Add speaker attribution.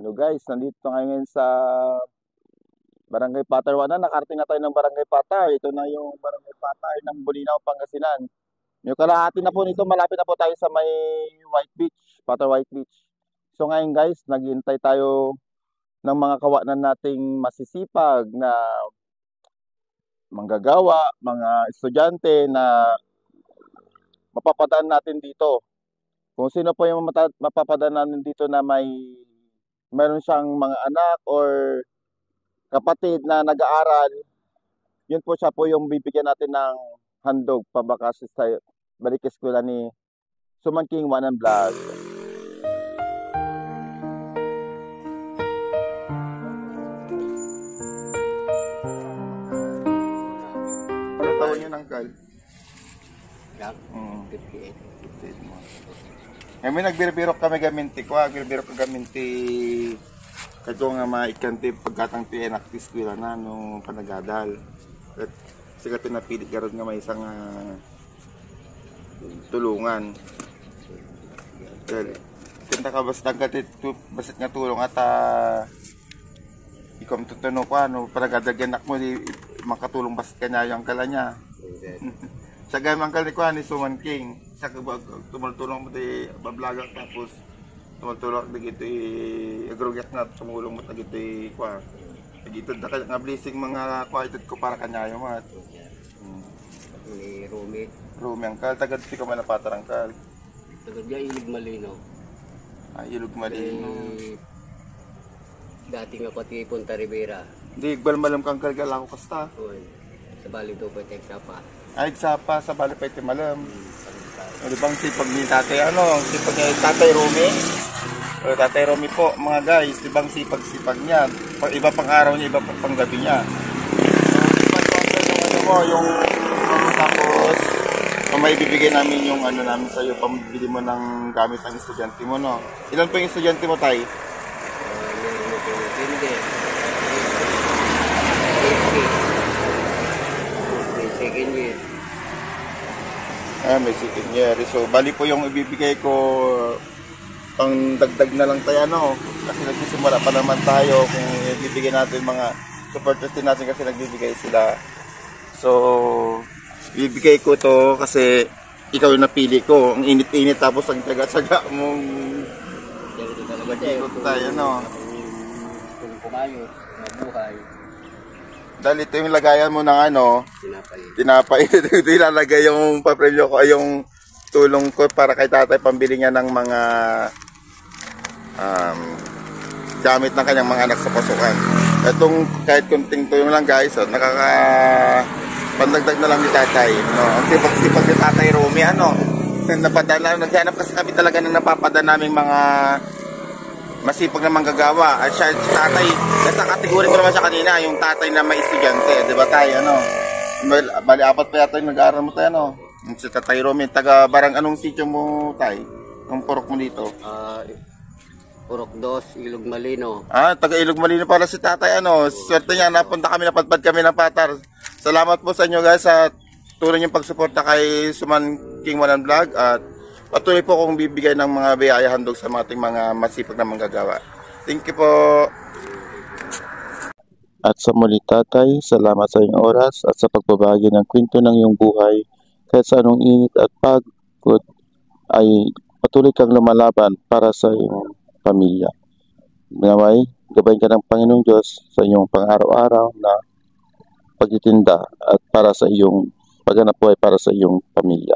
Speaker 1: Hello guys, nandito tayo ngayon sa Barangay Patar 1 na. Nakarating na tayo ng Barangay Patar. Ito na yung Barangay Patar ng Bulinaw, Pangasinan. Yung kalahati na po nito, malapit na po tayo sa may White Beach, Patar White Beach. So ngayon guys, naghihintay tayo ng mga kawanan nating masisipag na manggagawa, mga estudyante na mapapadaan natin dito. Kung sino po yung mapapadaan natin dito na meron siyang mga anak or kapatid na nag-aaral, yun po siya po yung bibigyan natin ng handog pabakas sa balik eskwela ni Sumangking Wanan Vlog. Ano tawag yun, Uncle?
Speaker 2: 58.
Speaker 1: Kami nagbiro-biro kami gaminti ko, nagbiro-biro kami gaminti kadto nga maikanti pagkatang ti enak ti eskwela na no panagadal. At sikat napili karon nga may isang tulungan. Dahil kanta ka basta basit nga tulong at ikom tutuno ko ano panagadagan mo di makatulong basit kanya yung kala niya. Sa gamang kal ni ko ni Sumangking sa tumulong mo di bablaga tapos tumulong dito agrogyak na tumulong mo dito kwa dito nga blessing mga kwaited ko para kanya yung mat
Speaker 2: Ni Rumi
Speaker 1: ang kal tagad ti ka man napatarang kal
Speaker 2: tagad ya Ilog Malino.
Speaker 1: Ilog Malino
Speaker 2: Dati nga pati Punta Rivera.
Speaker 1: Di igbal malam kang kalgal ako kasta
Speaker 2: Sa bali do pa teksa pa.
Speaker 1: Ay sapa sa bali pa iti malam. Di bang sipag ni tatay sipag niya tatay Rumi? O tatay Rumi po mga guys, di bang sipag-sipag niya? Iba pang araw niya, iba pang gabi niya. So, yung tapos may bibigay namin yung namin sa iyo, pambili mo ng gamit ng estudyante mo, no? Ilan po yung estudyante mo, tay?
Speaker 2: Second year.
Speaker 1: May second year. So, bali po yung ibibigay ko pang dagdag na lang tayo, kasi nagsisimula pa naman tayo kung ibibigay natin mga supporters din natin kasi nagbibigay sila. So, ibibigay ko to kasi ikaw yung napili ko. Ang init-init tapos ang tsaga-tsaga mong ikot tayo,
Speaker 2: Kung kumayot, mabuhay.
Speaker 1: Dahil ito yung lagayan mo ng tinapay. Ito ilalagay yung papremyo ko, yung tulong ko para kay tatay pambili niya ng mga gamit ng kanyang mga anak sa pasukan. Itong kahit kunting tulong lang guys, pandagdag na lang ni tatay. Ang sipag-sipag ni tatay Rumi, napadala, naghanap kasi kami talaga ng napapada naming mga masipag na manggagawa. At siya, tatay, nasa kategori ko naman siya kanina, yung tatay na may estudyante, di ba tayo, bali apat pa yata yung nag-aaral mo tayo, si tatay Rumi, taga barang anong sityo mo tay? Ang purok mo dito?
Speaker 2: Purok 2, Ilog Malino.
Speaker 1: Taga Ilog Malino para si tatay, swerte niya, napadpad kami ng Patar. Salamat po sa inyo guys sa tuloy niyong pagsuporta kay Sumangking Wanan Vlog at patuloy po kong bibigay ng mga biyaya handog sa ating mga masipag na manggagawa. Thank you po. At sa muli tatay, salamat sa iyong oras at sa pagbabahagi ng kwento ng iyong buhay. Kahit sa anong init at pagod ay patuloy kang lumalaban para sa iyong pamilya. Naway, gabayan ka ng Panginoong Diyos sa iyong pang-araw-araw na pagtitinda at para sa iyong paghanap buhay para sa iyong pamilya.